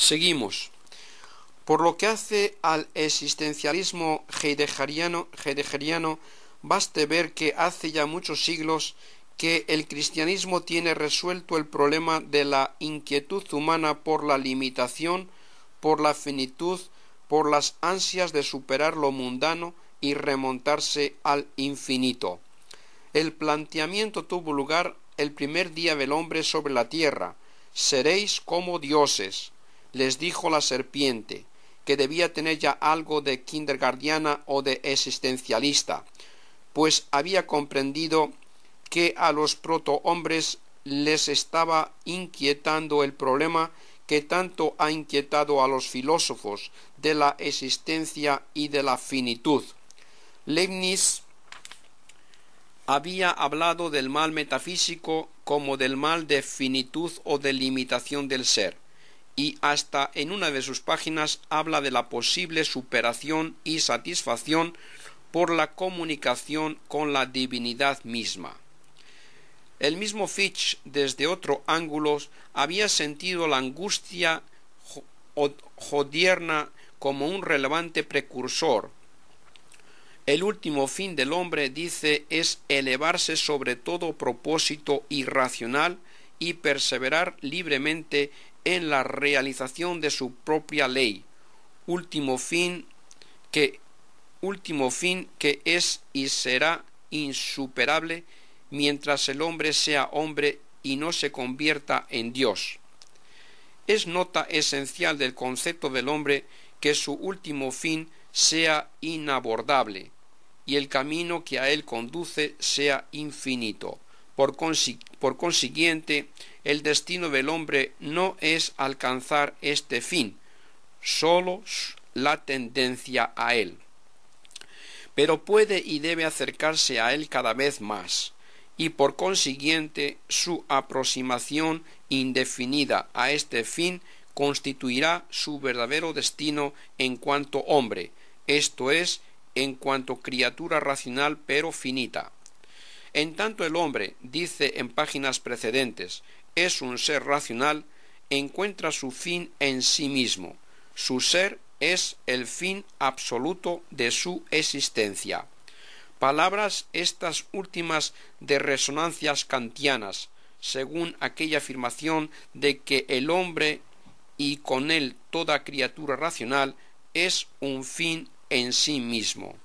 Seguimos. Por lo que hace al existencialismo heideggeriano, baste ver que hace ya muchos siglos que el cristianismo tiene resuelto el problema de la inquietud humana por la limitación, por la finitud, por las ansias de superar lo mundano y remontarse al infinito. El planteamiento tuvo lugar el primer día del hombre sobre la tierra. Seréis como dioses, les dijo la serpiente, que debía tener ya algo de kindergartiana o de existencialista, pues había comprendido que a los protohombres les estaba inquietando el problema que tanto ha inquietado a los filósofos de la existencia y de la finitud. Leibniz había hablado del mal metafísico como del mal de finitud o de limitación del ser, y hasta en una de sus páginas habla de la posible superación y satisfacción por la comunicación con la divinidad misma. El mismo Fichte, desde otro ángulo, había sentido la angustia jodierna como un relevante precursor. El último fin del hombre, dice, es elevarse sobre todo propósito irracional y perseverar libremente en la realización de su propia ley, último fin que es y será insuperable mientras el hombre sea hombre y no se convierta en Dios. Es nota esencial del concepto del hombre que su último fin sea inabordable y el camino que a él conduce sea infinito. Por consiguiente, el destino del hombre no es alcanzar este fin, sólo la tendencia a él. Pero puede y debe acercarse a él cada vez más, y por consiguiente su aproximación indefinida a este fin constituirá su verdadero destino en cuanto hombre, esto es, en cuanto criatura racional pero finita. En tanto el hombre, dice en páginas precedentes, es un ser racional, encuentra su fin en sí mismo. Su ser es el fin absoluto de su existencia. Palabras estas últimas de resonancias kantianas, según aquella afirmación de que el hombre y con él toda criatura racional es un fin en sí mismo.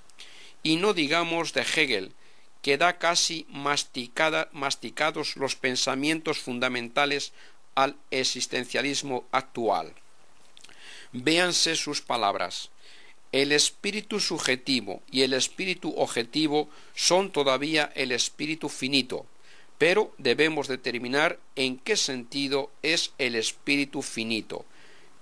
Y no digamos de Hegel, que da casi masticados los pensamientos fundamentales al existencialismo actual. Véanse sus palabras. El espíritu subjetivo y el espíritu objetivo son todavía el espíritu finito, pero debemos determinar en qué sentido es el espíritu finito.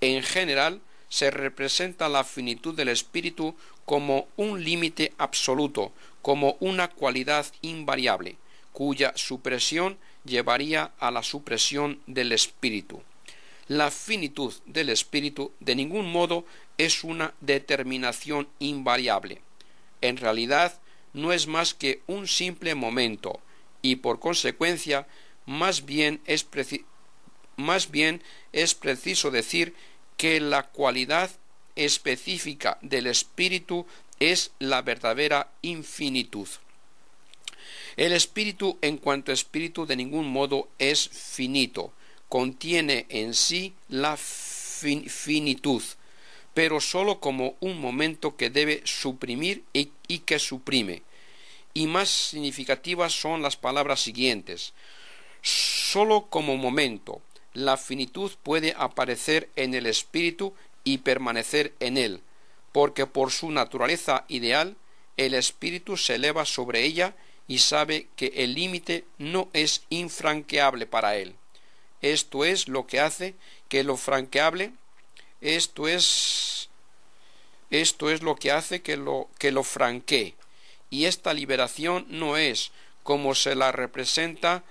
En general, se representa la finitud del espíritu como un límite absoluto, como una cualidad invariable, cuya supresión llevaría a la supresión del espíritu. La finitud del espíritu de ningún modo es una determinación invariable. En realidad no es más que un simple momento y por consecuencia más bien es preciso decir que la cualidad específica del espíritu es la verdadera infinitud. El espíritu en cuanto espíritu de ningún modo es finito, contiene en sí la finitud, pero sólo como un momento que debe suprimir y que suprime. Y más significativas son las palabras siguientes. Sólo como momento, la finitud puede aparecer en el espíritu y permanecer en él, porque por su naturaleza ideal, el espíritu se eleva sobre ella y sabe que el límite no es infranqueable para él. Esto es lo que hace que lo franqueable, esto es lo que hace que lo franquee. Y esta liberación no es como se la representa,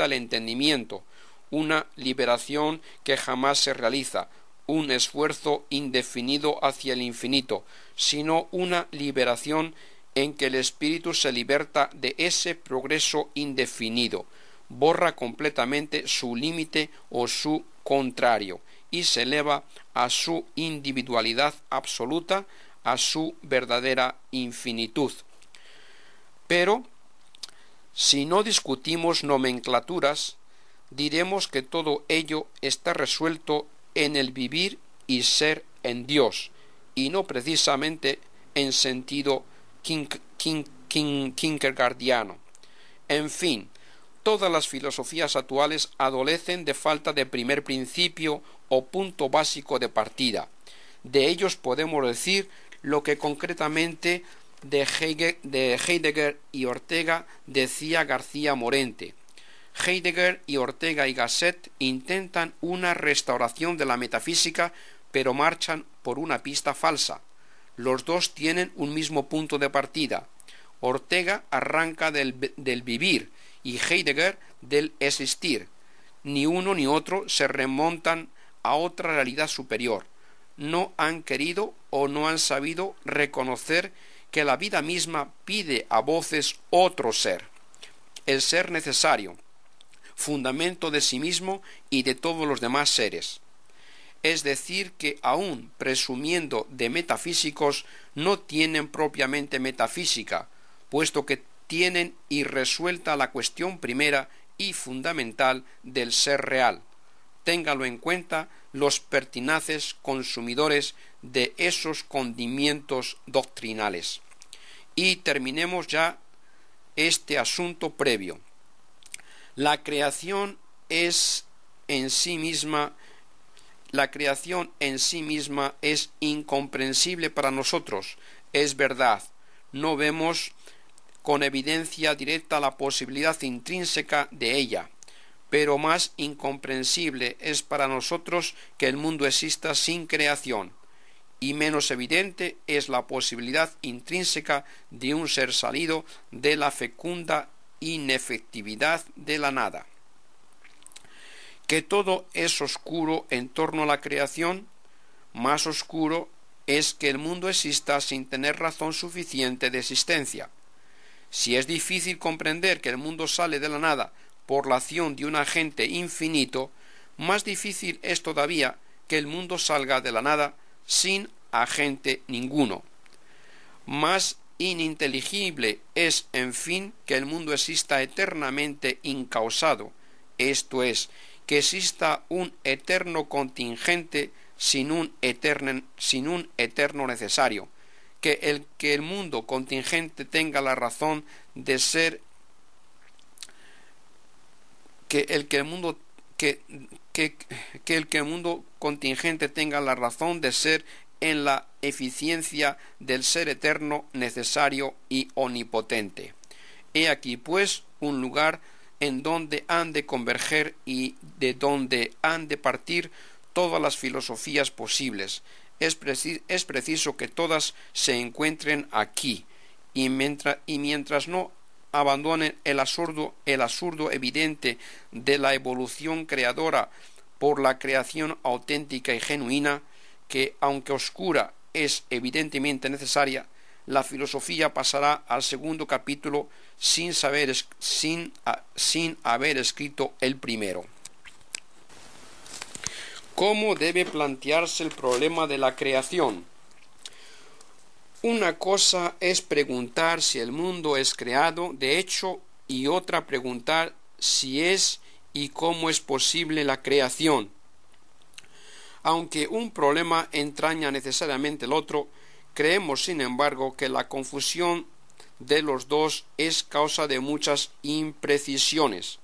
el entendimiento, una liberación que jamás se realiza, un esfuerzo indefinido hacia el infinito, sino una liberación en que el espíritu se liberta de ese progreso indefinido, borra completamente su límite o su contrario y se eleva a su individualidad absoluta, a su verdadera infinitud. Pero, si no discutimos nomenclaturas, diremos que todo ello está resuelto en el vivir y ser en Dios, y no precisamente en sentido kierkegaardiano. En fin, todas las filosofías actuales adolecen de falta de primer principio o punto básico de partida. De ellos podemos decir lo que concretamente de Heidegger y Ortega decía García Morente. Heidegger y Ortega y Gasset intentan una restauración de la metafísica, pero marchan por una pista falsa. Los dos tienen un mismo punto de partida. Ortega arranca del vivir y Heidegger del existir. Ni uno ni otro se remontan a otra realidad superior. No han querido o no han sabido reconocer que la vida misma pide a voces otro ser, el ser necesario, fundamento de sí mismo y de todos los demás seres. Es decir, que aun presumiendo de metafísicos, no tienen propiamente metafísica, puesto que tienen irresuelta la cuestión primera y fundamental del ser real. Téngalo en cuenta los pertinaces consumidores de esos condimentos doctrinales. Y terminemos ya este asunto previo. La creación en sí misma es incomprensible para nosotros, es verdad. No vemos con evidencia directa la posibilidad intrínseca de ella, pero más incomprensible es para nosotros que el mundo exista sin creación, y menos evidente es la posibilidad intrínseca de un ser salido de la fecunda inefectividad de la nada. Que todo es oscuro en torno a la creación, más oscuro es que el mundo exista sin tener razón suficiente de existencia. Si es difícil comprender que el mundo sale de la nada por la acción de un agente infinito, más difícil es todavía que el mundo salga de la nada sin agente ninguno. Más ininteligible es, en fin, que el mundo exista eternamente incausado, esto es, que exista un eterno contingente sin un eterno necesario, que el mundo contingente tenga la razón de ser, que el mundo contingente tenga la razón de ser en la eficiencia del ser eterno, necesario y omnipotente. He aquí, pues, un lugar en donde han de converger y de donde han de partir todas las filosofías posibles. Es preciso que todas se encuentren aquí, y mientras no abandonen el absurdo evidente de la evolución creadora por la creación auténtica y genuina, que aunque oscura es evidentemente necesaria, la filosofía pasará al segundo capítulo sin haber escrito el primero. ¿Cómo debe plantearse el problema de la creación? Una cosa es preguntar si el mundo es creado de hecho y otra preguntar si es y cómo es posible la creación. Aunque un problema entraña necesariamente el otro, creemos sin embargo que la confusión de los dos es causa de muchas imprecisiones,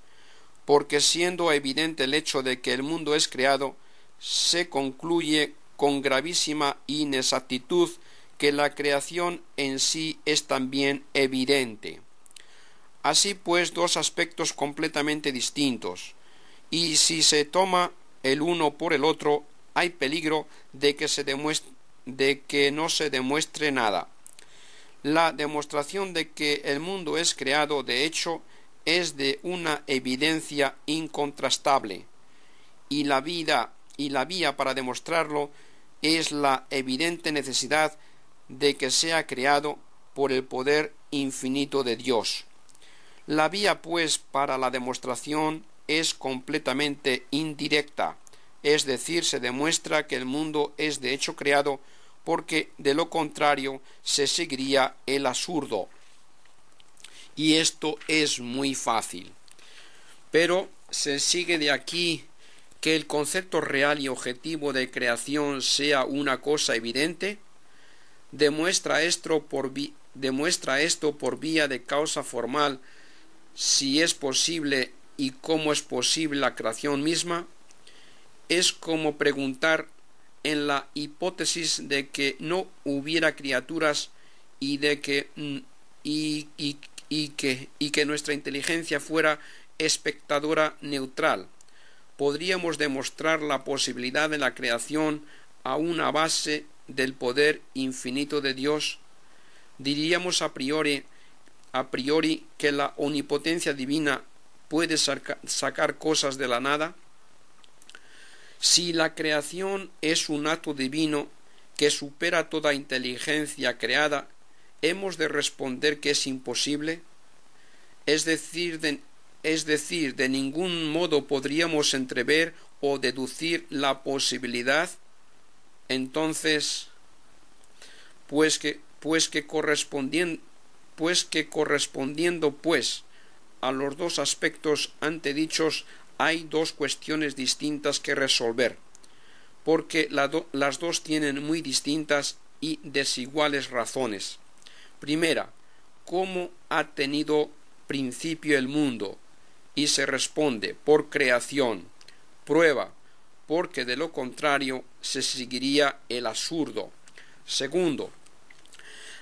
porque siendo evidente el hecho de que el mundo es creado, se concluye con gravísima inexactitud que la creación en sí es también evidente. Así pues, dos aspectos completamente distintos, y si se toma el uno por el otro, hay peligro de que no se demuestre nada. La demostración de que el mundo es creado de hecho es de una evidencia incontrastable, y la vía para demostrarlo es la evidente necesidad de que sea creado por el poder infinito de Dios. La vía, pues, para la demostración es completamente indirecta, es decir, se demuestra que el mundo es de hecho creado, porque de lo contrario se seguiría el absurdo. Y esto es muy fácil. Pero se sigue de aquí que el concepto real y objetivo de creación sea una cosa evidente. Demuestra esto por vía de causa formal, si es posible y cómo es posible la creación misma. Es como preguntar, en la hipótesis de que no hubiera criaturas y de que que nuestra inteligencia fuera espectadora neutral, podríamos demostrar la posibilidad de la creación a una base del poder infinito de Dios. Diríamos a priori que la omnipotencia divina puede sacar cosas de la nada. Si la creación es un acto divino que supera toda inteligencia creada, hemos de responder que es imposible. Es decir, de ningún modo podríamos entrever o deducir la posibilidad. Entonces, pues que correspondiendo a los dos aspectos antedichos, hay dos cuestiones distintas que resolver, porque las dos tienen muy distintas y desiguales razones. Primera, ¿cómo ha tenido principio el mundo? Y se responde, por creación. Prueba, porque de lo contrario se seguiría el absurdo. Segundo,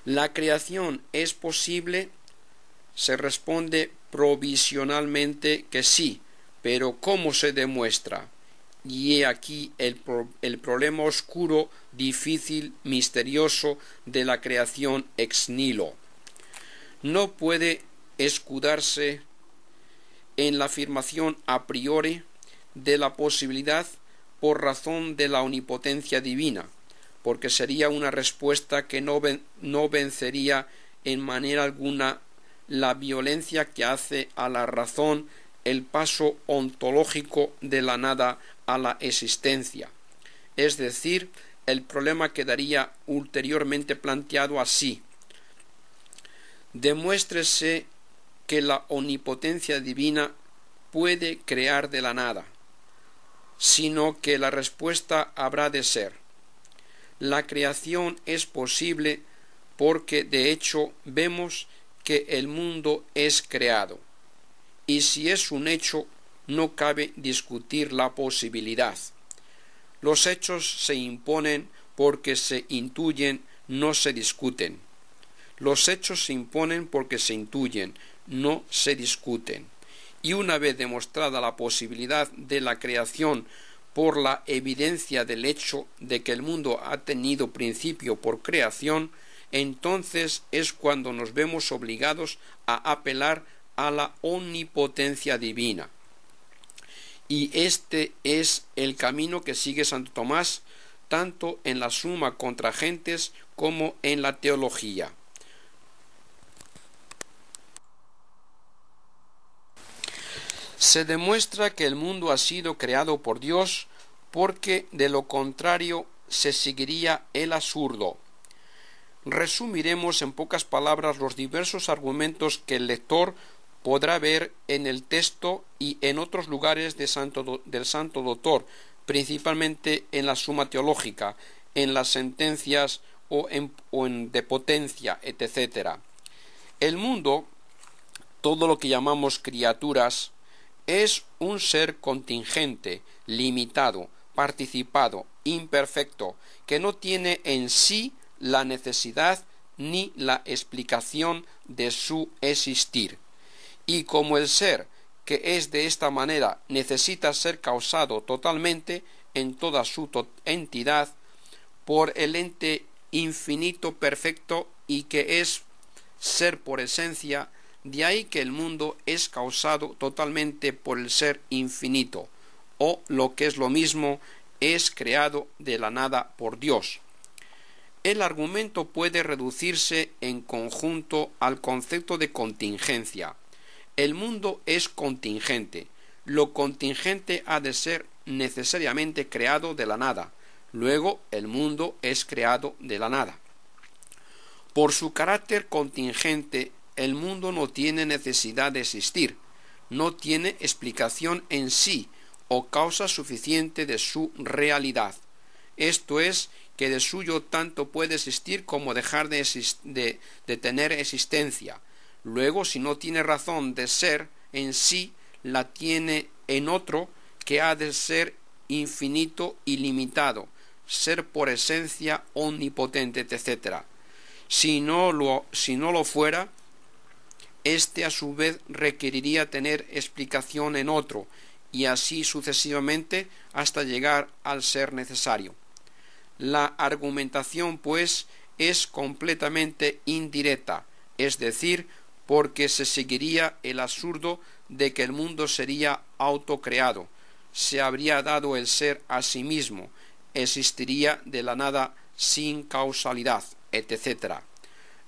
¿la creación es posible? Se responde provisionalmente que sí, pero ¿cómo se demuestra? Y he aquí el problema oscuro, difícil, misterioso de la creación ex nihilo. No puede escudarse en la afirmación a priori de la posibilidad por razón de la omnipotencia divina, porque sería una respuesta que no vencería en manera alguna la violencia que hace a la razón el paso ontológico de la nada a la existencia. Es decir, el problema quedaría ulteriormente planteado así: demuéstrese que la omnipotencia divina puede crear de la nada, sino que la respuesta habrá de ser: la creación es posible porque de hecho vemos que el mundo es creado, y si es un hecho no cabe discutir la posibilidad. Los hechos se imponen porque se intuyen, no se discuten. Los hechos se imponen porque se intuyen, no se discuten. Y una vez demostrada la posibilidad de la creación por la evidencia del hecho de que el mundo ha tenido principio por creación, entonces es cuando nos vemos obligados a apelar a la omnipotencia divina. Y este es el camino que sigue Santo Tomás, tanto en la Suma contra Gentes como en la teología. Se demuestra que el mundo ha sido creado por Dios, porque de lo contrario se seguiría el absurdo. Resumiremos en pocas palabras los diversos argumentos que el lector podrá ver en el texto y en otros lugares del Santo Doctor, principalmente en la Suma Teológica, en las sentencias o en De Potentia, etc. El mundo, todo lo que llamamos criaturas, es un ser contingente, limitado, participado, imperfecto, que no tiene en sí la necesidad ni la explicación de su existir. Y como el ser que es de esta manera necesita ser causado totalmente en toda su entidad por el ente infinito perfecto y que es ser por esencia, de ahí que el mundo es causado totalmente por el ser infinito, o lo que es lo mismo, es creado de la nada por Dios. El argumento puede reducirse en conjunto al concepto de contingencia. El mundo es contingente. Lo contingente ha de ser necesariamente creado de la nada. Luego, el mundo es creado de la nada. Por su carácter contingente, el mundo no tiene necesidad de existir, no tiene explicación en sí o causa suficiente de su realidad. Esto es, que de suyo tanto puede existir como dejar de tener existencia. Luego, si no tiene razón de ser en sí, la tiene en otro que ha de ser infinito y limitado, ser por esencia omnipotente, etc. Si no lo fuera, éste a su vez requeriría tener explicación en otro, y así sucesivamente hasta llegar al ser necesario. La argumentación, pues, es completamente indirecta, es decir, porque se seguiría el absurdo de que el mundo sería autocreado, se habría dado el ser a sí mismo, existiría de la nada sin causalidad, etc.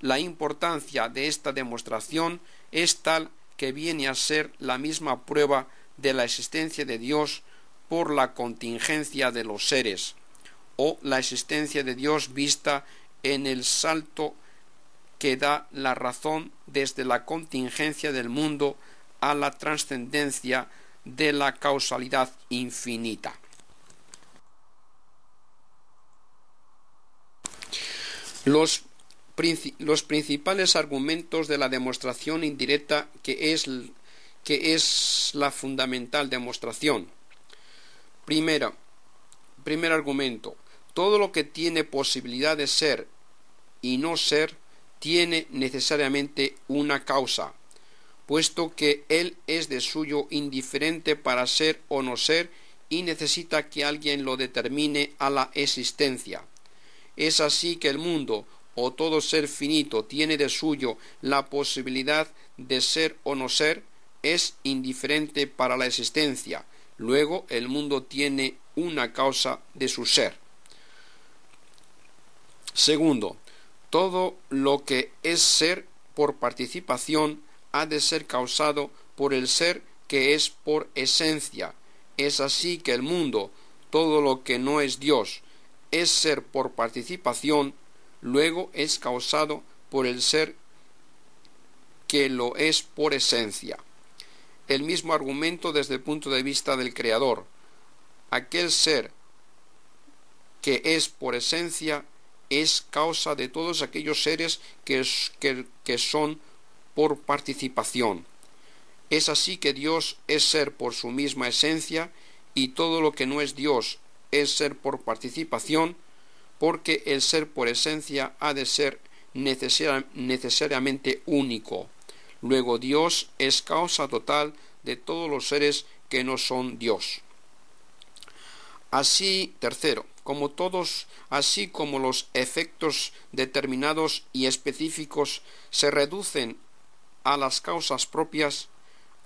La importancia de esta demostración es tal que viene a ser la misma prueba de la existencia de Dios por la contingencia de los seres, o la existencia de Dios vista en el salto que da la razón desde la contingencia del mundo a la trascendencia de la causalidad infinita. Los principales argumentos de la demostración indirecta, que es la fundamental demostración. Primer argumento: todo lo que tiene posibilidad de ser y no ser tiene necesariamente una causa, puesto que él es de suyo indiferente para ser o no ser y necesita que alguien lo determine a la existencia. Es así que el mundo o todo ser finito tiene de suyo la posibilidad de ser o no ser, es indiferente para la existencia. Luego el mundo tiene una causa de su ser. Segundo, todo lo que es ser por participación ha de ser causado por el ser que es por esencia. Es así que el mundo, todo lo que no es Dios, es ser por participación, luego es causado por el ser que lo es por esencia. El mismo argumento desde el punto de vista del Creador. Aquel ser que es por esencia es causa de todos aquellos seres que son por participación. Es así que Dios es ser por su misma esencia y todo lo que no es Dios es ser por participación, porque el ser por esencia ha de ser necesariamente único. Luego Dios es causa total de todos los seres que no son Dios. Así, tercero, así como los efectos determinados y específicos se reducen a las causas propias,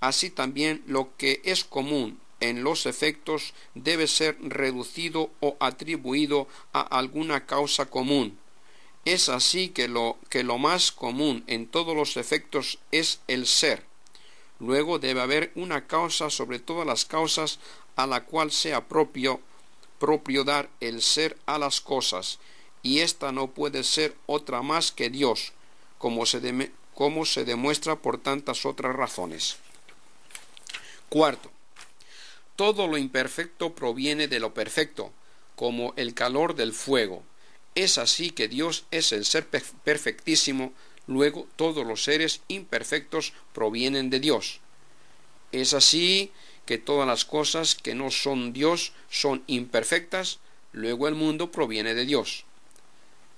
así también lo que es común en los efectos debe ser reducido o atribuido a alguna causa común. Es así que lo más común en todos los efectos es el ser. Luego debe haber una causa sobre todas las causas a la cual sea propio dar el ser a las cosas, y ésta no puede ser otra más que Dios, como se demuestra por tantas otras razones. Cuarto, todo lo imperfecto proviene de lo perfecto, como el calor del fuego. Es así que Dios es el ser perfectísimo, luego todos los seres imperfectos provienen de Dios. Es así que todas las cosas que no son Dios son imperfectas, luego el mundo proviene de Dios.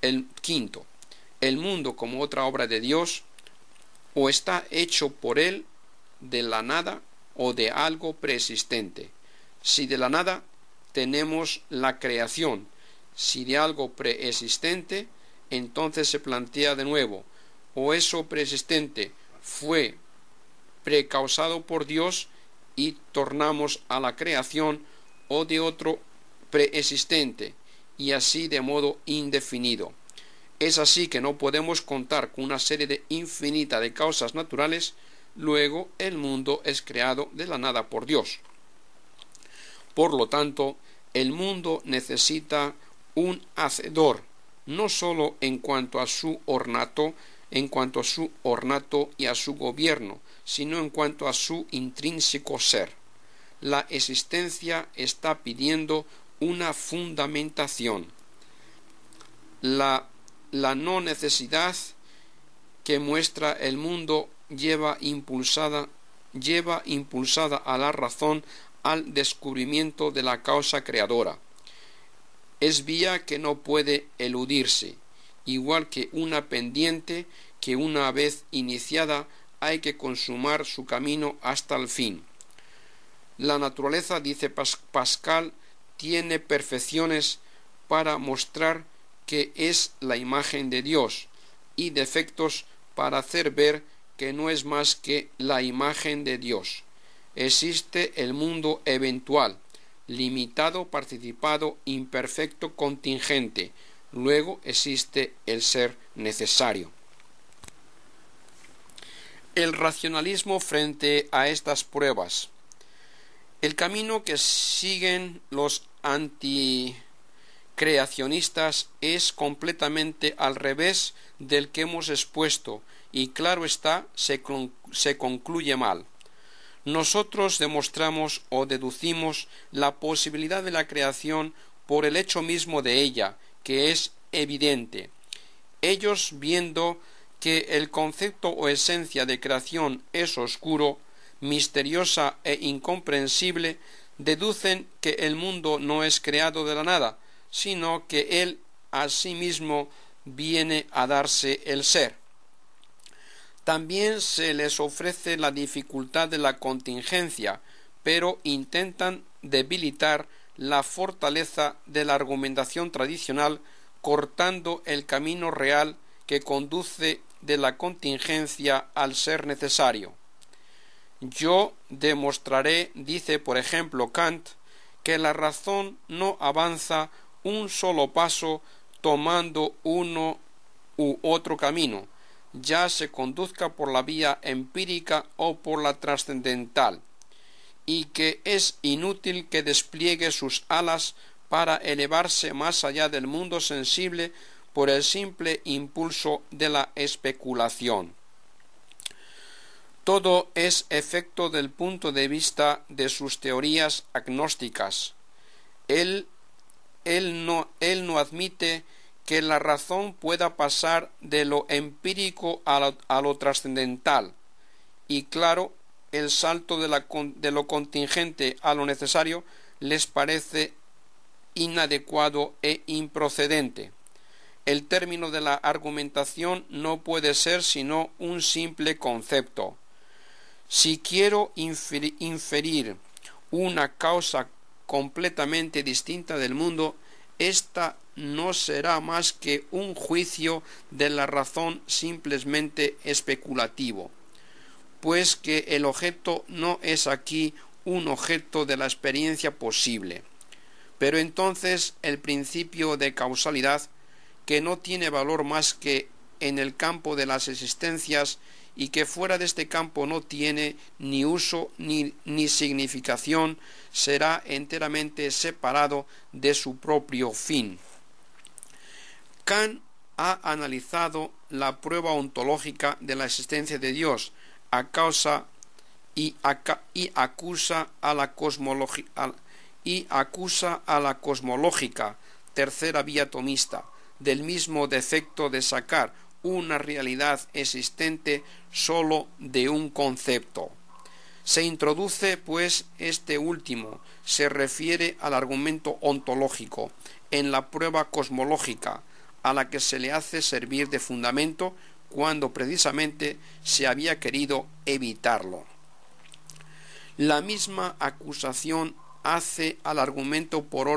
El quinto, el mundo como otra obra de Dios, o está hecho por él de la nada o de algo preexistente. Si de la nada, tenemos la creación. Si de algo preexistente, entonces se plantea de nuevo, o eso preexistente fue precausado por Dios y tornamos a la creación, o de otro preexistente, y así de modo indefinido. Es así que no podemos contar con una serie infinita de causas naturales, Luego el mundo es creado de la nada por Dios. Por lo tanto, el mundo necesita un hacedor, no sólo en cuanto a su ornato y a su gobierno, sino en cuanto a su intrínseco ser. La existencia está pidiendo una fundamentación. La no necesidad que muestra el mundo lleva impulsada a la razón al descubrimiento de la causa creadora. Es vía que no puede eludirse, igual que una pendiente que una vez iniciada hay que consumar su camino hasta el fin. La naturaleza, dice Pascal, tiene perfecciones para mostrar que es la imagen de Dios y defectos para hacer ver que no es más que la imagen de Dios. Existe el mundo eventual, limitado, participado, imperfecto, contingente. Luego existe el ser necesario. El racionalismo frente a estas pruebas. El camino que siguen los anticreacionistas es completamente al revés del que hemos expuesto y claro está, se concluye mal. Nosotros demostramos o deducimos la posibilidad de la creación por el hecho mismo de ella, que es evidente. Ellos, viendo que el concepto o esencia de creación es oscuro, misteriosa e incomprensible, deducen que el mundo no es creado de la nada, sino que él a sí mismo viene a darse el ser. También se les ofrece la dificultad de la contingencia, pero intentan debilitar la fortaleza de la argumentación tradicional, cortando el camino real que conduce de la contingencia al ser necesario. Yo demostraré, dice por ejemplo Kant, que la razón no avanza un solo paso tomando uno u otro camino, ya se conduzca por la vía empírica o por la trascendental, y que es inútil que despliegue sus alas para elevarse más allá del mundo sensible por el simple impulso de la especulación. Todo es efecto del punto de vista de sus teorías agnósticas. Él no admite que la razón pueda pasar de lo empírico a lo trascendental, y claro, el salto de lo contingente a lo necesario les parece inadecuado e improcedente. El término de la argumentación no puede ser sino un simple concepto. Si quiero inferir una causa completamente distinta del mundo, esta no será más que un juicio de la razón simplemente especulativo, pues que el objeto no es aquí un objeto de la experiencia posible. Pero entonces el principio de causalidad, que no tiene valor más que en el campo de las existencias y que fuera de este campo no tiene ni uso ni significación, será enteramente separado de su propio fin. Kant ha analizado la prueba ontológica de la existencia de Dios y acusa a la cosmológica, tercera vía tomista, del mismo defecto de sacar una realidad existente sólo de un concepto. Se introduce, pues, este último, se refiere al argumento ontológico, en la prueba cosmológica, a la que se le hace servir de fundamento cuando precisamente se había querido evitarlo. La misma acusación hace al argumento por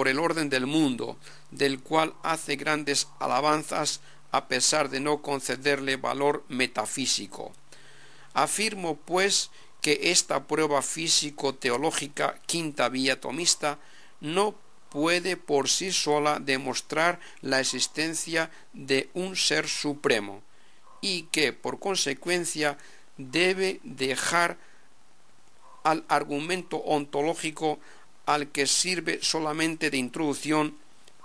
el orden del mundo, del cual hace grandes alabanzas a pesar de no concederle valor metafísico. Afirmo, pues, que esta prueba físico-teológica, quinta vía tomista, no puede por sí sola demostrar la existencia de un ser supremo, y que, por consecuencia, debe dejar al argumento ontológico, al que sirve solamente de introducción,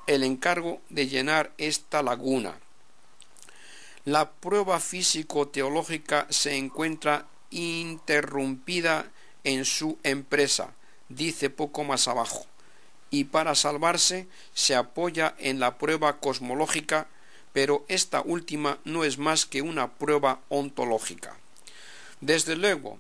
el encargo de llenar esta laguna. La prueba físico-teológica se encuentra interrumpida en su empresa, dice poco más abajo, y para salvarse se apoya en la prueba cosmológica, pero esta última no es más que una prueba ontológica. Desde luego,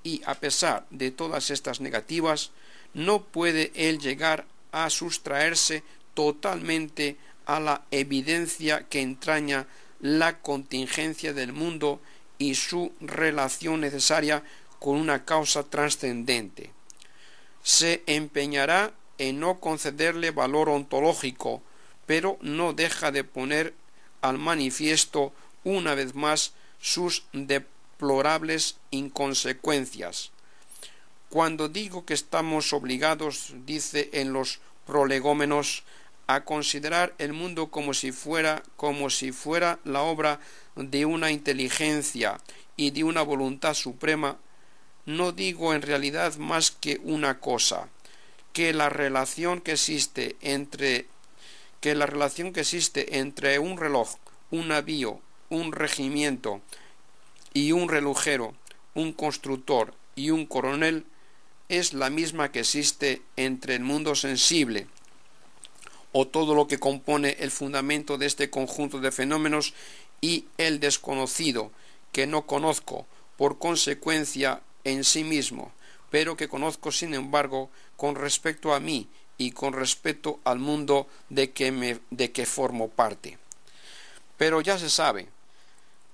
y a pesar de todas estas negativas, no puede él llegar a sustraerse totalmente a la evidencia que entraña la contingencia del mundo y su relación necesaria con una causa trascendente. Se empeñará en no concederle valor ontológico, pero no deja de poner al manifiesto una vez más sus deplorables inconsecuencias. Cuando digo que estamos obligados, dice en los prolegómenos, a considerar el mundo como si fuera la obra de una inteligencia y de una voluntad suprema, no digo en realidad más que una cosa, que la relación que existe entre un reloj, un navío, un regimiento y un relojero, un constructor y un coronel, es la misma que existe entre el mundo sensible, o todo lo que compone el fundamento de este conjunto de fenómenos, y el desconocido, que no conozco por consecuencia en sí mismo, pero que conozco sin embargo con respecto a mí y con respecto al mundo de que formo parte. Pero ya se sabe,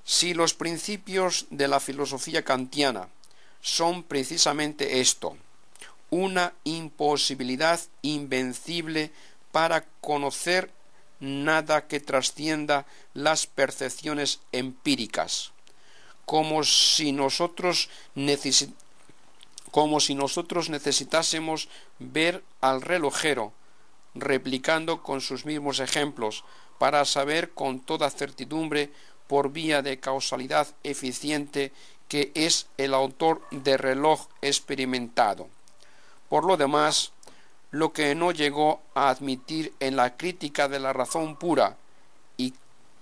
si los principios de la filosofía kantiana son precisamente esto, una imposibilidad invencible para conocer nada que trascienda las percepciones empíricas, como si nosotros necesitásemos ver al relojero replicando con sus mismos ejemplos para saber con toda certidumbre, por vía de causalidad eficiente, que es el autor del reloj experimentado. Por lo demás, lo que no llegó a admitir en la crítica de la razón pura y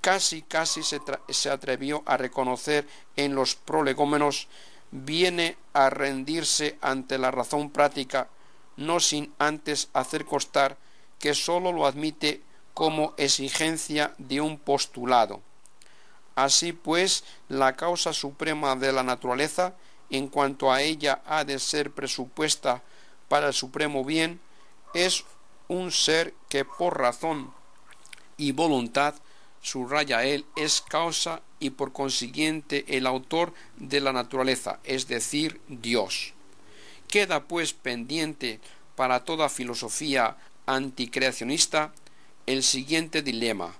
casi se atrevió a reconocer en los prolegómenos, viene a rendirse ante la razón práctica, no sin antes hacer constar que sólo lo admite como exigencia de un postulado. Así pues, la causa suprema de la naturaleza, en cuanto a ella ha de ser presupuesta para el supremo bien, es un ser que por razón y voluntad, subraya él, es causa y por consiguiente el autor de la naturaleza, es decir, Dios. Queda pues pendiente para toda filosofía anticreacionista el siguiente dilema: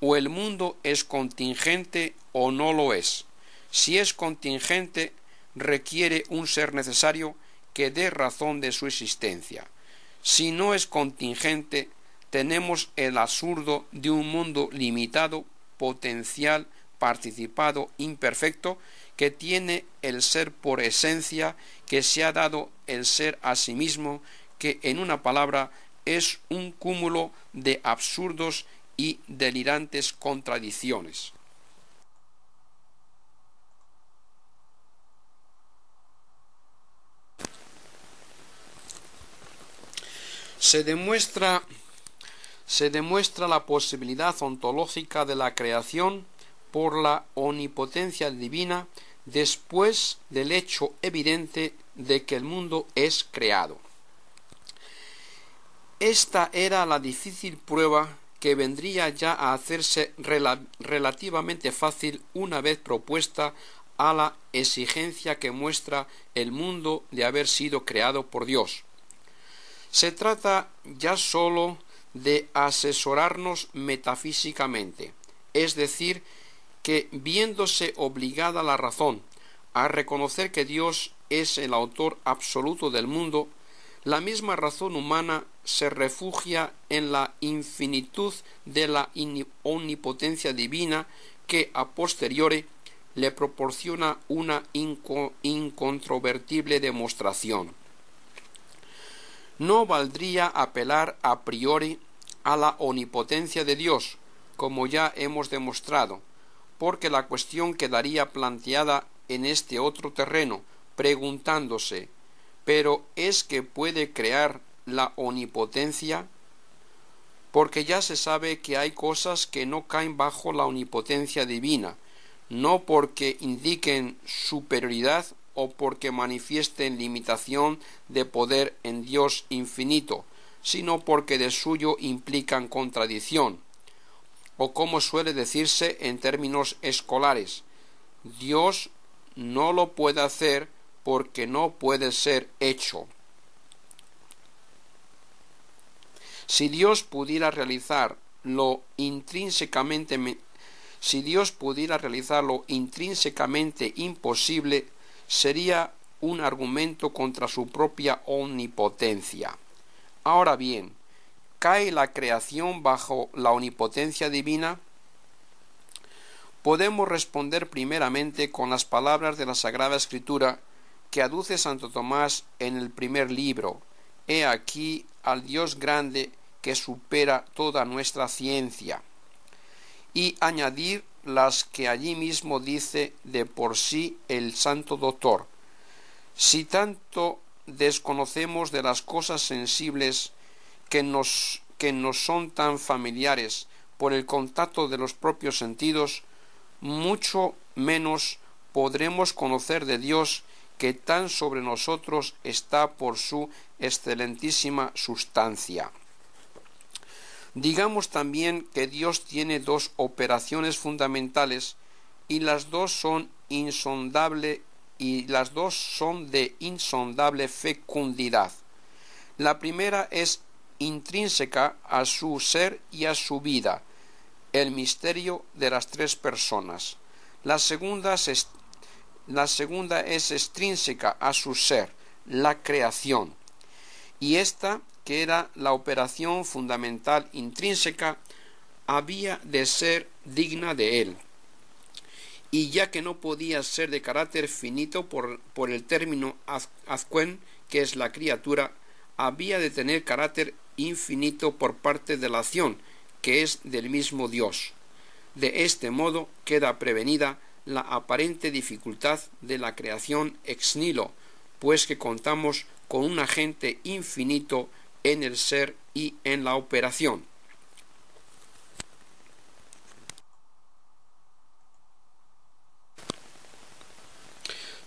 o el mundo es contingente o no lo es. Si es contingente, requiere un ser necesario que dé razón de su existencia. Si no es contingente, tenemos el absurdo de un mundo limitado, potencial, participado, imperfecto, que tiene el ser por esencia, que se ha dado el ser a sí mismo, que en una palabra es un cúmulo de absurdos y delirantes contradicciones. Se demuestra la posibilidad ontológica de la creación por la omnipotencia divina después del hecho evidente de que el mundo es creado. Esta era la difícil prueba que vendría ya a hacerse relativamente fácil una vez propuesta a la exigencia que muestra el mundo de haber sido creado por Dios. Se trata ya sólo de asesorarnos metafísicamente, es decir, que viéndose obligada la razón a reconocer que Dios es el autor absoluto del mundo, la misma razón humana se refugia en la infinitud de la omnipotencia divina que a posteriori le proporciona una incontrovertible demostración. No valdría apelar a priori a la omnipotencia de Dios, como ya hemos demostrado, porque la cuestión quedaría planteada en este otro terreno, preguntándose, ¿pero es que puede crear la omnipotencia? Porque ya se sabe que hay cosas que no caen bajo la omnipotencia divina, no porque indiquen superioridad o porque manifiesten limitación de poder en Dios infinito, sino porque de suyo implican contradicción, o como suele decirse en términos escolares, Dios no lo puede hacer porque no puede ser hecho. Si Dios pudiera realizar lo intrínsecamente imposible, sería un argumento contra su propia omnipotencia. Ahora bien, ¿cae la creación bajo la omnipotencia divina? Podemos responder primeramente con las palabras de la Sagrada Escritura que aduce Santo Tomás en el primer libro: «He aquí al Dios grande que supera toda nuestra ciencia», y añadir las que allí mismo dice de por sí el Santo Doctor: «Si tanto desconocemos de las cosas sensibles que nos son tan familiares por el contacto de los propios sentidos, mucho menos podremos conocer de Dios, que tan sobre nosotros está por su excelentísima sustancia». Digamos también que Dios tiene dos operaciones fundamentales y las dos son de insondable fecundidad. La primera es intrínseca a su ser y a su vida, el misterio de las tres personas. La segunda es extrínseca a su ser, la creación. Y esta, que era la operación fundamental intrínseca, había de ser digna de él. Y ya que no podía ser de carácter finito por el término azquen, que es la criatura, había de tener carácter infinito por parte de la acción, que es del mismo Dios. De este modo queda prevenida la aparente dificultad de la creación ex nihilo, pues que contamos con un agente infinito en el ser y en la operación.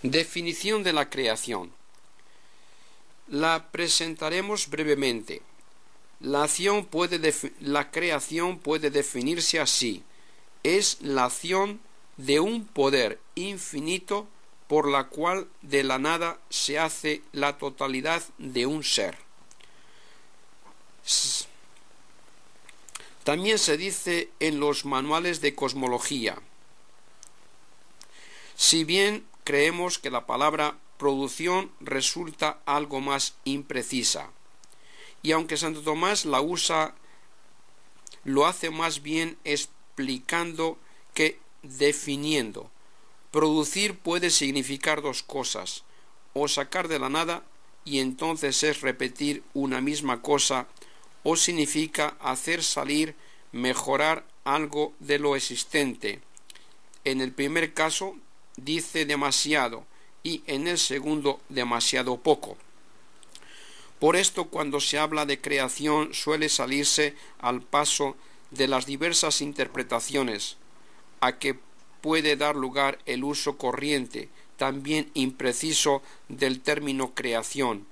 Definición de la creación. La presentaremos brevemente. La creación puede definirse así: es la acción de un poder infinito por la cual de la nada se hace la totalidad de un ser. También se dice en los manuales de cosmología. Si bien creemos que la palabra producción resulta algo más imprecisa, y aunque Santo Tomás la usa, lo hace más bien explicando que definiendo. Producir puede significar dos cosas: o sacar de la nada, y entonces es repetir una misma cosa, o significa hacer salir, mejorar algo de lo existente. En el primer caso dice demasiado y en el segundo demasiado poco. Por esto, cuando se habla de creación, suele salirse al paso de las diversas interpretaciones a que puede dar lugar el uso corriente, también impreciso, del término creación.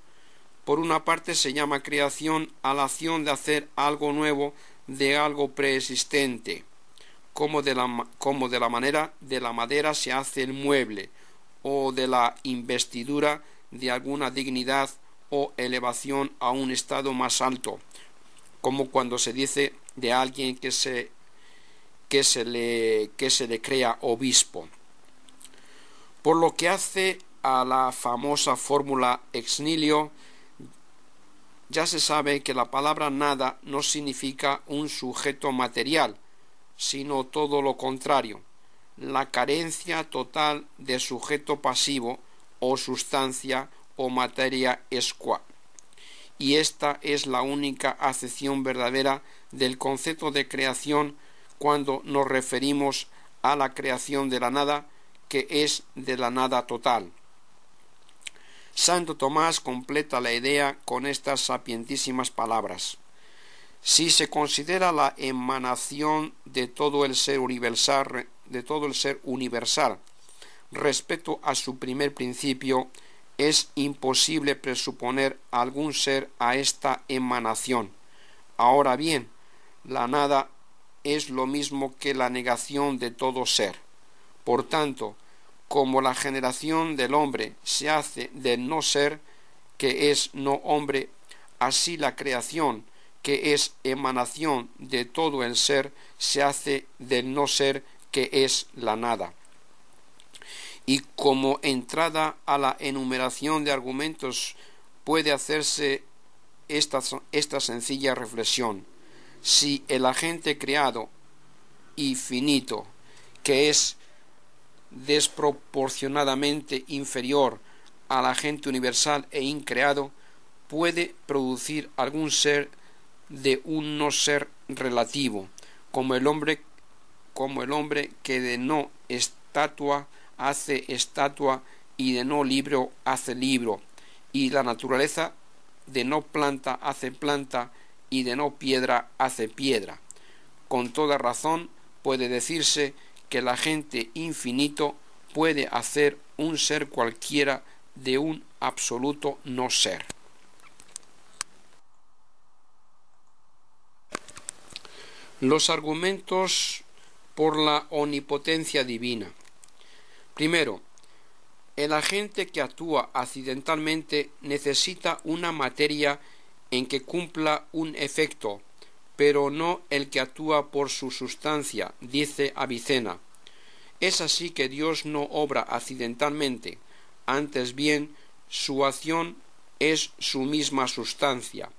Por una parte se llama creación a la acción de hacer algo nuevo de algo preexistente, como de la manera de la madera se hace el mueble, o de la investidura de alguna dignidad o elevación a un estado más alto, como cuando se dice de alguien que se le crea obispo. Por lo que hace a la famosa fórmula ex nihilo, ya se sabe que la palabra nada no significa un sujeto material, sino todo lo contrario. la carencia total de sujeto pasivo o sustancia o materia esqua. Y esta es la única acepción verdadera del concepto de creación cuando nos referimos a la creación de la nada, que es de la nada total. Santo Tomás completa la idea con estas sapientísimas palabras: si se considera la emanación de todo el ser universal, respecto a su primer principio, es imposible presuponer algún ser a esta emanación. Ahora bien, la nada es lo mismo que la negación de todo ser. Por tanto, como la generación del hombre se hace del no ser, que es no hombre, así la creación, que es emanación de todo el ser, se hace del no ser, que es la nada. Y como entrada a la enumeración de argumentos puede hacerse esta sencilla reflexión: si el agente creado y finito, que es desproporcionadamente inferior al agente universal e increado, puede producir algún ser de un no ser relativo, como el hombre que de no estatua hace estatua y de no libro hace libro, y la naturaleza de no planta hace planta y de no piedra hace piedra. Con toda razón puede decirse que el agente infinito puede hacer un ser cualquiera de un absoluto no ser. Los argumentos por la omnipotencia divina. Primero, el agente que actúa accidentalmente necesita una materia en que cumpla un efecto, pero no el que actúa por su sustancia, dice Avicena. Es así que Dios no obra accidentalmente, antes bien su acción es su misma sustancia.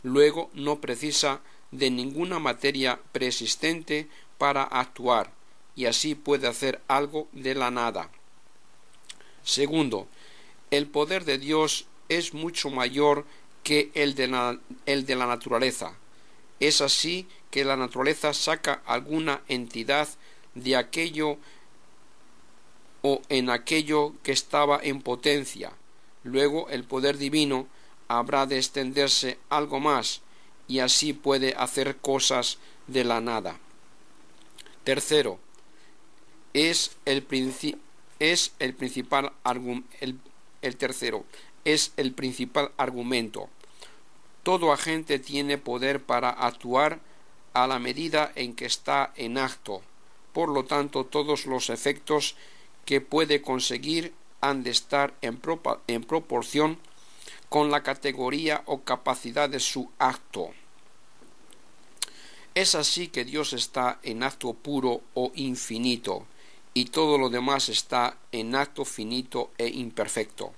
Luego no precisa de ninguna materia preexistente para actuar, y así puede hacer algo de la nada. Segundo, el poder de Dios es mucho mayor que el de la naturaleza. Es así que la naturaleza saca alguna entidad de aquello o en aquello que estaba en potencia. Luego el poder divino habrá de extenderse algo más, y así puede hacer cosas de la nada. Tercero, el principal argumento. Todo agente tiene poder para actuar a la medida en que está en acto. Por lo tanto, todos los efectos que puede conseguir han de estar en proporción con la categoría o capacidad de su acto. Es así que Dios está en acto puro o infinito, y todo lo demás está en acto finito e imperfecto.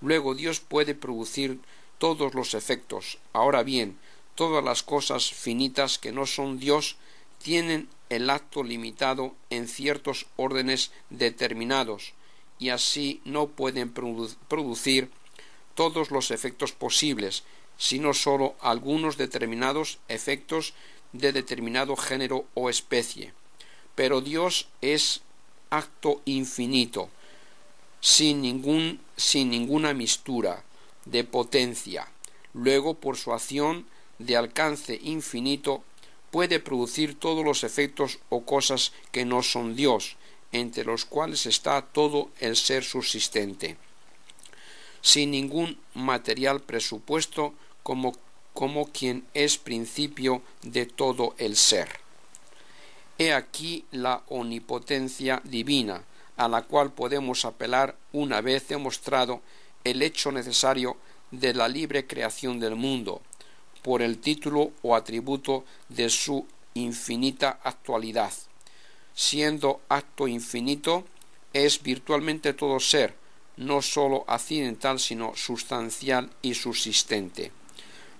Luego Dios puede producir todos los efectos. Ahora bien, todas las cosas finitas que no son Dios tienen el acto limitado en ciertos órdenes determinados, y así no pueden producir todos los efectos posibles, sino sólo algunos determinados efectos de determinado género o especie. Pero Dios es acto infinito, sin ninguna mistura de potencia. Luego, por su acción de alcance infinito, puede producir todos los efectos o cosas que no son Dios, entre los cuales está todo el ser subsistente, sin ningún material presupuesto, como quien es principio de todo el ser. He aquí la omnipotencia divina, a la cual podemos apelar una vez demostrado el hecho necesario de la libre creación del mundo, por el título o atributo de su infinita actualidad. Siendo acto infinito, es virtualmente todo ser, no sólo accidental, sino sustancial y subsistente.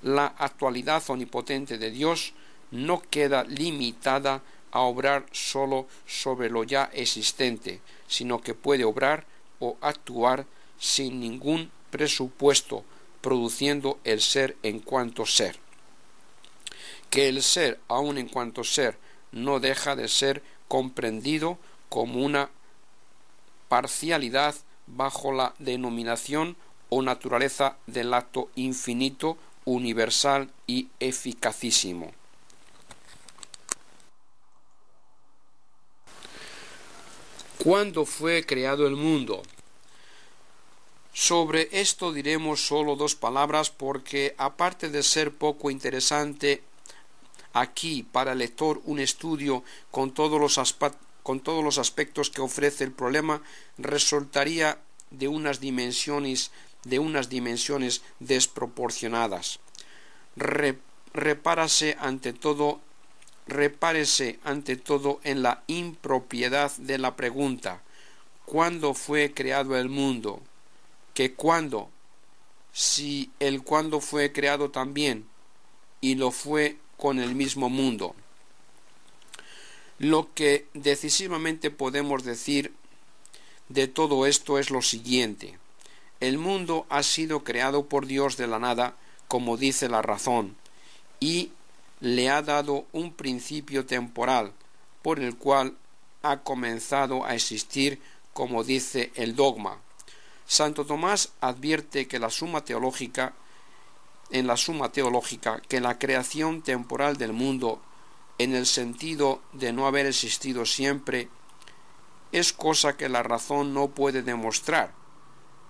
La actualidad omnipotente de Dios no queda limitada a obrar solo sobre lo ya existente, sino que puede obrar o actuar sin ningún presupuesto, produciendo el ser en cuanto ser. Que el ser, aun en cuanto ser, no deja de ser comprendido como una parcialidad bajo la denominación o naturaleza del acto infinito, universal y eficacísimo. ¿Cuándo fue creado el mundo? Sobre esto diremos solo dos palabras porque, aparte de ser poco interesante aquí para el lector un estudio con todos los aspectos que ofrece el problema, resultaría de unas dimensiones desproporcionadas. Repárese ante todo en la impropiedad de la pregunta: ¿cuándo fue creado el mundo? ¿Que cuándo? Si el cuándo fue creado también, y lo fue con el mismo mundo. Lo que decisivamente podemos decir de todo esto es lo siguiente: el mundo ha sido creado por Dios de la nada, como dice la razón, y le ha dado un principio temporal, por el cual ha comenzado a existir, como dice el dogma. Santo Tomás advierte que en la Suma Teológica, que la creación temporal del mundo, en el sentido de no haber existido siempre, es cosa que la razón no puede demostrar,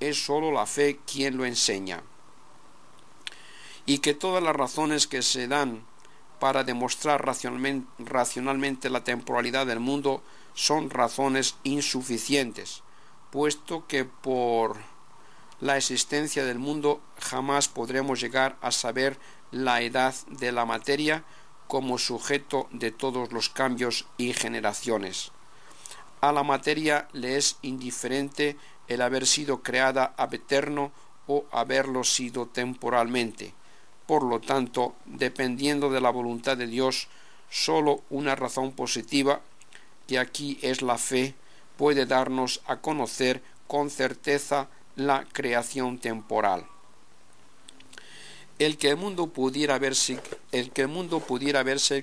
es sólo la fe quien lo enseña, y que todas las razones que se dan para demostrar racionalmente la temporalidad del mundo son razones insuficientes, puesto que por la existencia del mundo jamás podremos llegar a saber la edad de la materia como sujeto de todos los cambios y generaciones. A la materia le es indiferente el haber sido creada ab eterno o haberlo sido temporalmente. Por lo tanto, dependiendo de la voluntad de Dios, sólo una razón positiva, que aquí es la fe, puede darnos a conocer con certeza la creación temporal. El que el mundo pudiera haberse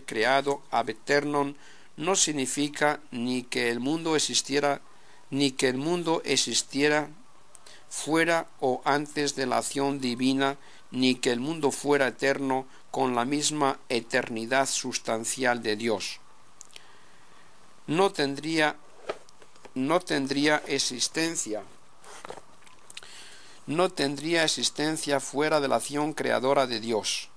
creado ab eternum no significa ni que el mundo existiera fuera o antes de la acción divina, ni que el mundo fuera eterno con la misma eternidad sustancial de Dios. No tendría existencia fuera de la acción creadora de Dios.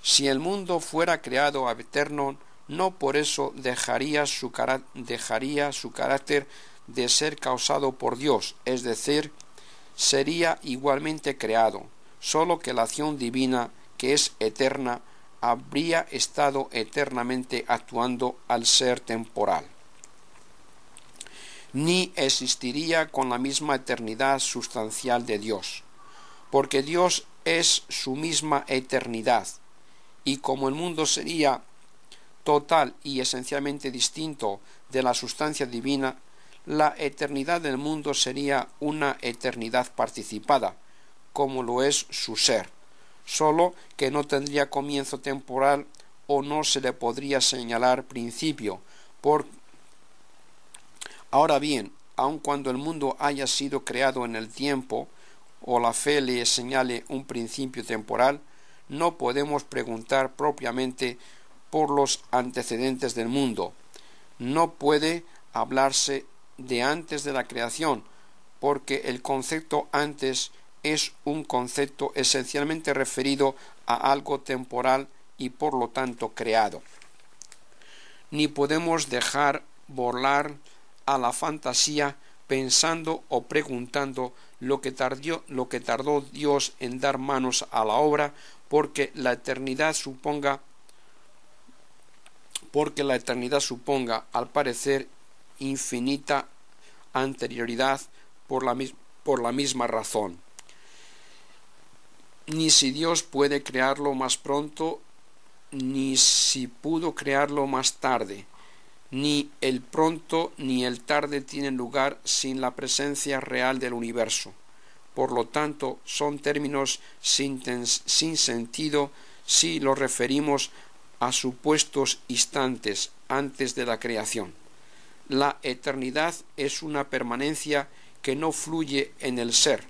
Si el mundo fuera creado ab eternum, no por eso dejaría su carácter de ser causado por Dios, es decir, sería igualmente creado, solo que la acción divina, que es eterna, habría estado eternamente actuando al ser temporal. Ni existiría con la misma eternidad sustancial de Dios, porque Dios es su misma eternidad, y como el mundo sería total y esencialmente distinto de la sustancia divina, la eternidad del mundo sería una eternidad participada, como lo es su ser, solo que no tendría comienzo temporal o no se le podría señalar principio. Ahora bien, aun cuando el mundo haya sido creado en el tiempo, o la fe le señale un principio temporal, no podemos preguntar propiamente por los antecedentes del mundo. No puede hablarse de antes de la creación, porque el concepto antes es un concepto esencialmente referido a algo temporal y por lo tanto creado. Ni podemos dejar volar a la fantasía pensando o preguntando lo que tardó Dios en dar manos a la obra, porque la eternidad suponga, al parecer, infinita anterioridad por la misma razón. Ni si Dios puede crearlo más pronto, ni si pudo crearlo más tarde, Ni el pronto ni el tarde tienen lugar sin la presencia real del universo. Por lo tanto, son términos sin sentido si los referimos a supuestos instantes antes de la creación. La eternidad es una permanencia que no fluye en el ser.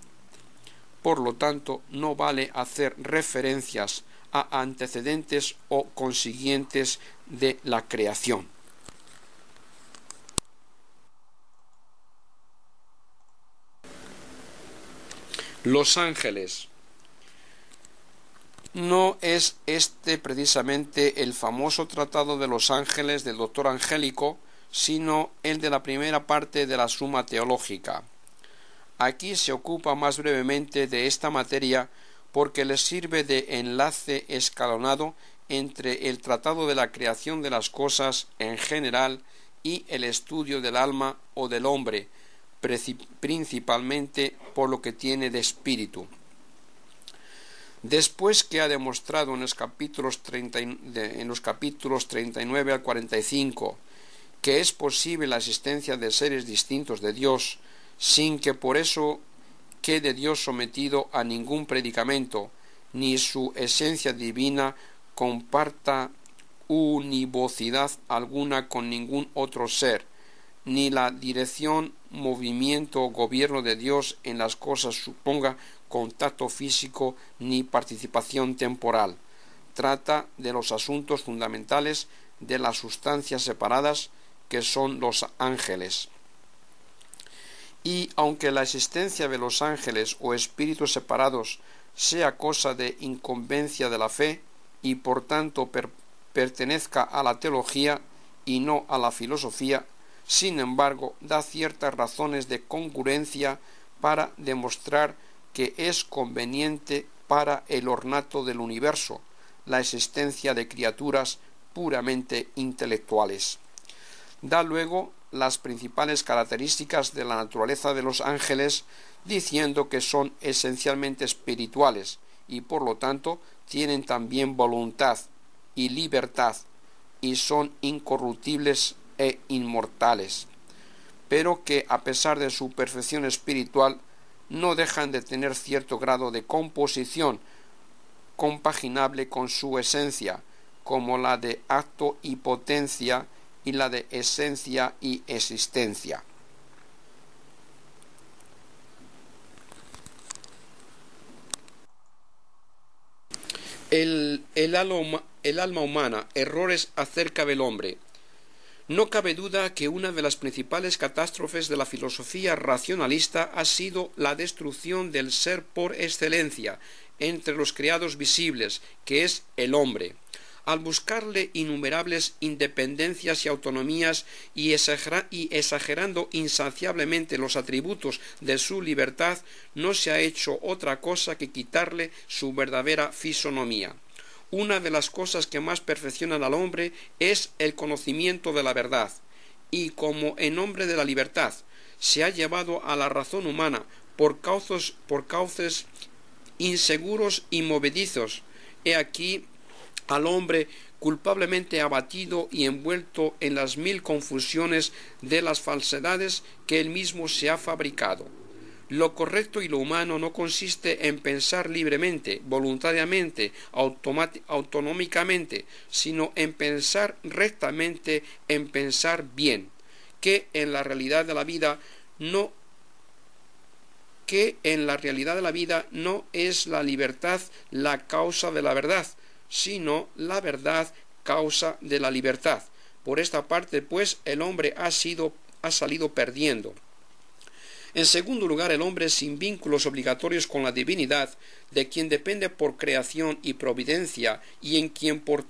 Por lo tanto, no vale hacer referencias a antecedentes o consiguientes de la creación. Los ángeles. No es este precisamente el famoso tratado de los ángeles del doctor Angélico, sino el de la primera parte de la Suma Teológica. Aquí se ocupa más brevemente de esta materia porque les sirve de enlace escalonado entre el tratado de la creación de las cosas en general y el estudio del alma o del hombre, principalmente por lo que tiene de espíritu. Después que ha demostrado en los capítulos 39 al 45 que es posible la existencia de seres distintos de Dios, sin que por eso quede Dios sometido a ningún predicamento, ni su esencia divina comparta univocidad alguna con ningún otro ser, ni la dirección, movimiento o gobierno de Dios en las cosas suponga contacto físico ni participación temporal. Trata de los asuntos fundamentales de las sustancias separadas que son los ángeles. Y aunque la existencia de los ángeles o espíritus separados sea cosa de incumbencia de la fe y por tanto pertenezca a la teología y no a la filosofía, sin embargo da ciertas razones de congruencia para demostrar que es conveniente para el ornato del universo la existencia de criaturas puramente intelectuales. Da luego las principales características de la naturaleza de los ángeles, diciendo que son esencialmente espirituales y por lo tanto tienen también voluntad y libertad y son incorruptibles e inmortales, pero que a pesar de su perfección espiritual no dejan de tener cierto grado de composición compaginable con su esencia, como la de acto y potencia y la de esencia y existencia. El alma humana, errores acerca del hombre. No cabe duda que una de las principales catástrofes de la filosofía racionalista ha sido la destrucción del ser por excelencia entre los creados visibles, que es el hombre. Al buscarle innumerables independencias y autonomías y exagerando insaciablemente los atributos de su libertad, no se ha hecho otra cosa que quitarle su verdadera fisonomía. Una de las cosas que más perfeccionan al hombre es el conocimiento de la verdad, y como en nombre de la libertad se ha llevado a la razón humana por cauces inseguros y movedizos, he aquí al hombre culpablemente abatido y envuelto en las mil confusiones de las falsedades que él mismo se ha fabricado. Lo correcto y lo humano no consiste en pensar libremente, voluntariamente, autonómicamente, sino en pensar rectamente, en pensar bien, que en la realidad de la vida no es la libertad la causa de la verdad, sino la verdad causa de la libertad. Por esta parte, pues, el hombre ha salido perdiendo. En segundo lugar, el hombre sin vínculos obligatorios con la divinidad, de quien depende por creación y providencia, y en quien por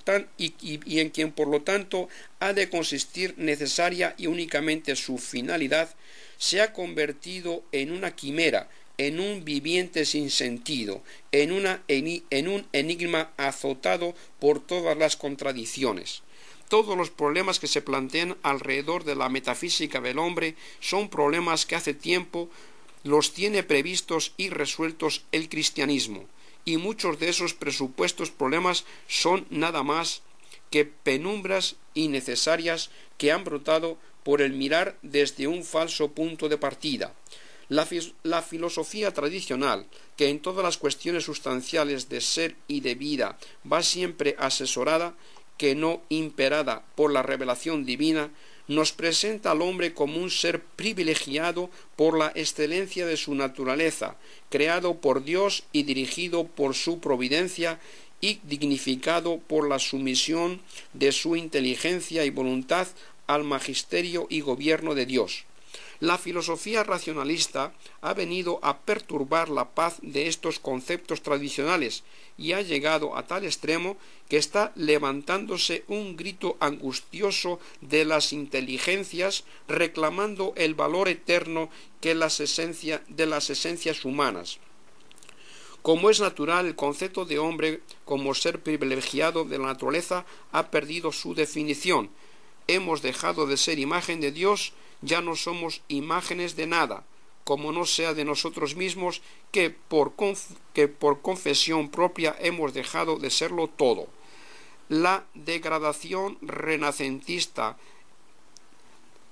lo tanto ha de consistir necesaria y únicamente su finalidad, se ha convertido en una quimera, en un viviente sin sentido, en un enigma azotado por todas las contradicciones. Todos los problemas que se plantean alrededor de la metafísica del hombre son problemas que hace tiempo los tiene previstos y resueltos el cristianismo, y muchos de esos presupuestos problemas son nada más que penumbras innecesarias que han brotado por el mirar desde un falso punto de partida. La filosofía tradicional, que en todas las cuestiones sustanciales de ser y de vida va siempre asesorada, que no imperada por la revelación divina, nos presenta al hombre como un ser privilegiado por la excelencia de su naturaleza, creado por Dios y dirigido por su providencia y dignificado por la sumisión de su inteligencia y voluntad al magisterio y gobierno de Dios. La filosofía racionalista ha venido a perturbar la paz de estos conceptos tradicionales y ha llegado a tal extremo que está levantándose un grito angustioso de las inteligencias reclamando el valor eterno de las esencias humanas. Como es natural, el concepto de hombre como ser privilegiado de la naturaleza ha perdido su definición. Hemos dejado de ser imagen de Dios, ya no somos imágenes de nada, como no sea de nosotros mismos, que por confesión propia hemos dejado de serlo todo. La degradación renacentista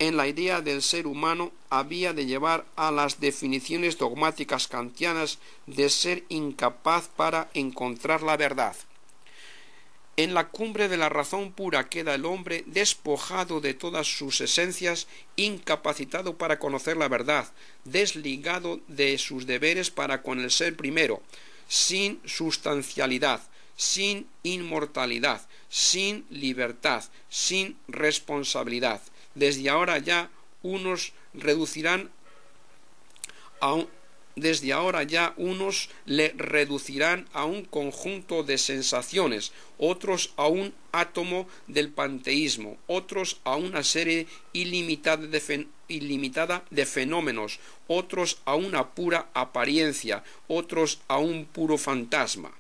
en la idea del ser humano había de llevar a las definiciones dogmáticas kantianas de ser incapaz para encontrar la verdad. En la cumbre de la razón pura queda el hombre despojado de todas sus esencias, incapacitado para conocer la verdad, desligado de sus deberes para con el ser primero, sin sustancialidad, sin inmortalidad, sin libertad, sin responsabilidad. Desde ahora ya unos le reducirán a un conjunto de sensaciones, otros a un átomo del panteísmo, otros a una serie ilimitada de fenómenos, otros a una pura apariencia, otros a un puro fantasma.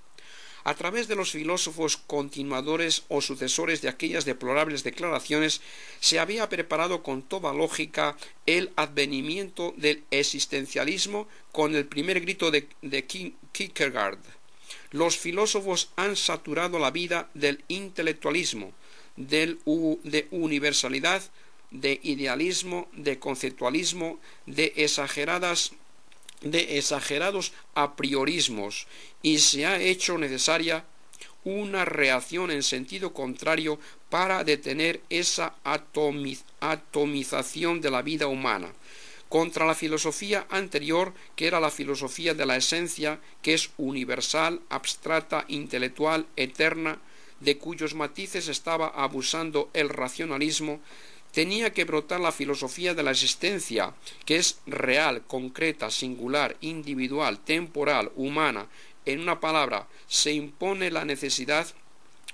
A través de los filósofos continuadores o sucesores de aquellas deplorables declaraciones, se había preparado con toda lógica el advenimiento del existencialismo con el primer grito de Kierkegaard. Los filósofos han saturado la vida del intelectualismo, de universalidad, de idealismo, de conceptualismo, de exagerados apriorismos, y se ha hecho necesaria una reacción en sentido contrario para detener esa atomización de la vida humana, contra la filosofía anterior, que era la filosofía de la esencia, que es universal, abstracta, intelectual, eterna, de cuyos matices estaba abusando el racionalismo. Tenía que brotar la filosofía de la existencia, que es real, concreta, singular, individual, temporal, humana. En una palabra, se impone la necesidad,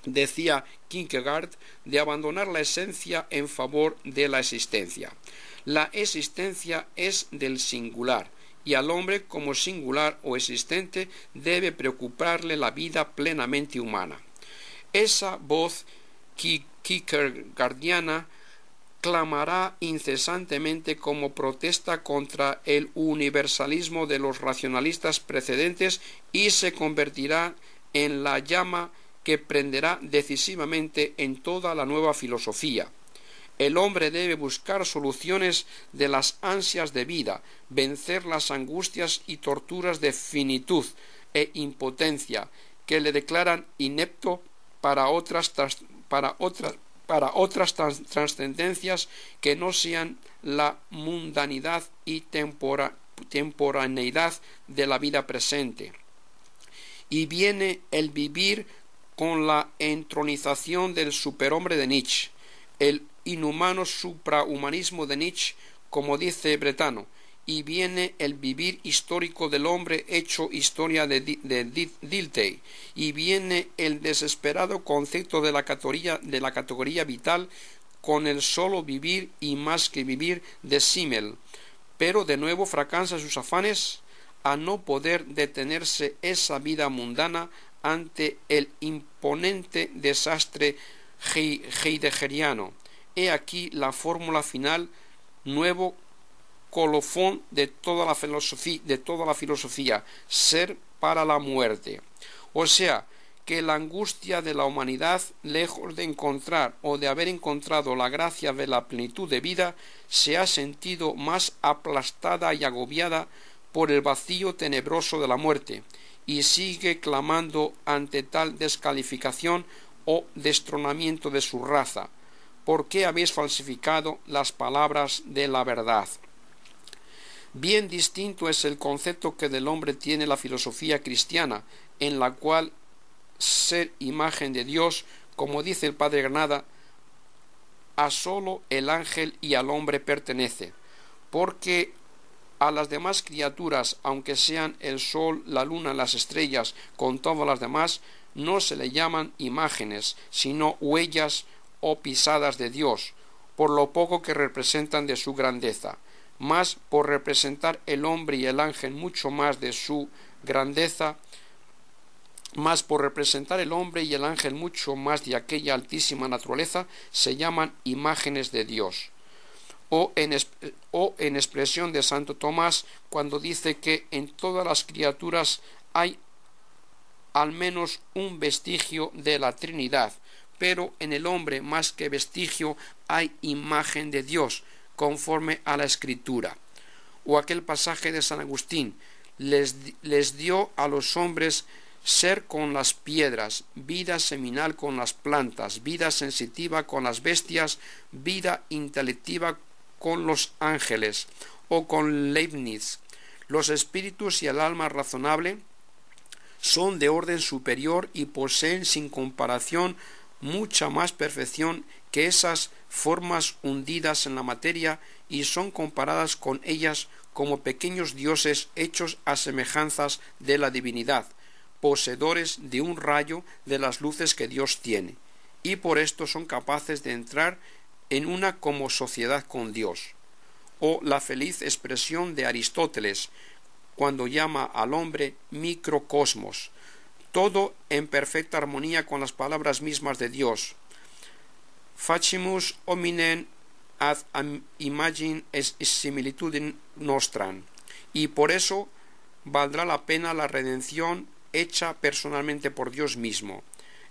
decía Kierkegaard, de abandonar la esencia en favor de la existencia. La existencia es del singular, y al hombre como singular o existente debe preocuparle la vida plenamente humana. Esa voz kierkegaardiana clamará incesantemente como protesta contra el universalismo de los racionalistas precedentes y se convertirá en la llama que prenderá decisivamente en toda la nueva filosofía. El hombre debe buscar soluciones de las ansias de vida, vencer las angustias y torturas de finitud e impotencia que le declaran inepto para otras trascendencias que no sean la mundanidad y temporaneidad de la vida presente. Y viene el vivir con la entronización del superhombre de Nietzsche, el inhumano suprahumanismo de Nietzsche, como dice Bretano, y viene el vivir histórico del hombre hecho historia de Dilthey, y viene el desesperado concepto de la categoría vital con el solo vivir y más que vivir de Simmel, pero de nuevo fracasa sus afanes a no poder detenerse esa vida mundana ante el imponente desastre heideggeriano. He aquí la fórmula final, nuevo colofón de toda la filosofía, ser para la muerte. O sea, que la angustia de la humanidad, lejos de encontrar o de haber encontrado la gracia de la plenitud de vida, se ha sentido más aplastada y agobiada por el vacío tenebroso de la muerte, y sigue clamando ante tal descalificación o destronamiento de su raza. ¿Por qué habéis falsificado las palabras de la verdad? Bien distinto es el concepto que del hombre tiene la filosofía cristiana, en la cual ser imagen de Dios, como dice el Padre Granada, a solo el ángel y al hombre pertenece, porque a las demás criaturas, aunque sean el sol, la luna, las estrellas, con todas las demás, no se le llaman imágenes, sino huellas o pisadas de Dios, por lo poco que representan de su grandeza, mas por representar el hombre y el ángel mucho más de su grandeza, mas por representar el hombre y el ángel mucho más de aquella altísima naturaleza, se llaman imágenes de Dios. O en expresión de Santo Tomás, cuando dice que en todas las criaturas hay al menos un vestigio de la Trinidad, pero en el hombre más que vestigio hay imagen de Dios, conforme a la Escritura. O aquel pasaje de San Agustín, les dio a los hombres ser con las piedras, vida seminal con las plantas, vida sensitiva con las bestias, vida intelectiva con los ángeles. O con Leibniz, los espíritus y el alma razonable son de orden superior y poseen sin comparación mucha más perfección que esas formas hundidas en la materia, y son comparadas con ellas como pequeños dioses hechos a semejanzas de la divinidad, poseedores de un rayo de las luces que Dios tiene, y por esto son capaces de entrar en una como sociedad con Dios. O la feliz expresión de Aristóteles, cuando llama al hombre microcosmos, todo en perfecta armonía con las palabras mismas de Dios. Facimus hominem ad imagine similitudinem nostram. Y por eso valdrá la pena la redención hecha personalmente por Dios mismo.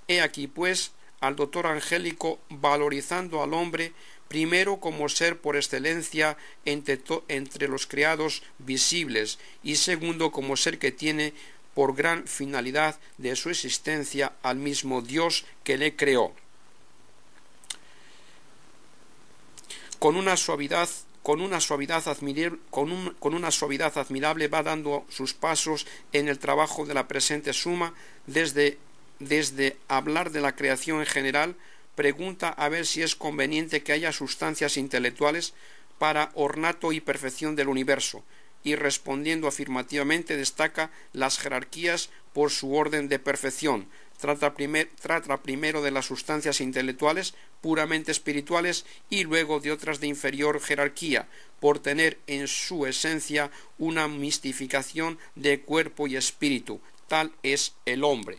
He aquí, pues, al doctor angélico valorizando al hombre primero como ser por excelencia entre los creados visibles, y segundo como ser que tiene por gran finalidad de su existencia al mismo Dios que le creó. Con una suavidad admirable va dando sus pasos en el trabajo de la presente suma, desde hablar de la creación en general, pregunta a ver si es conveniente que haya sustancias intelectuales para ornato y perfección del universo, y respondiendo afirmativamente destaca las jerarquías por su orden de perfección. Trata primero de las sustancias intelectuales puramente espirituales y luego de otras de inferior jerarquía, por tener en su esencia una mistificación de cuerpo y espíritu. Tal es el hombre.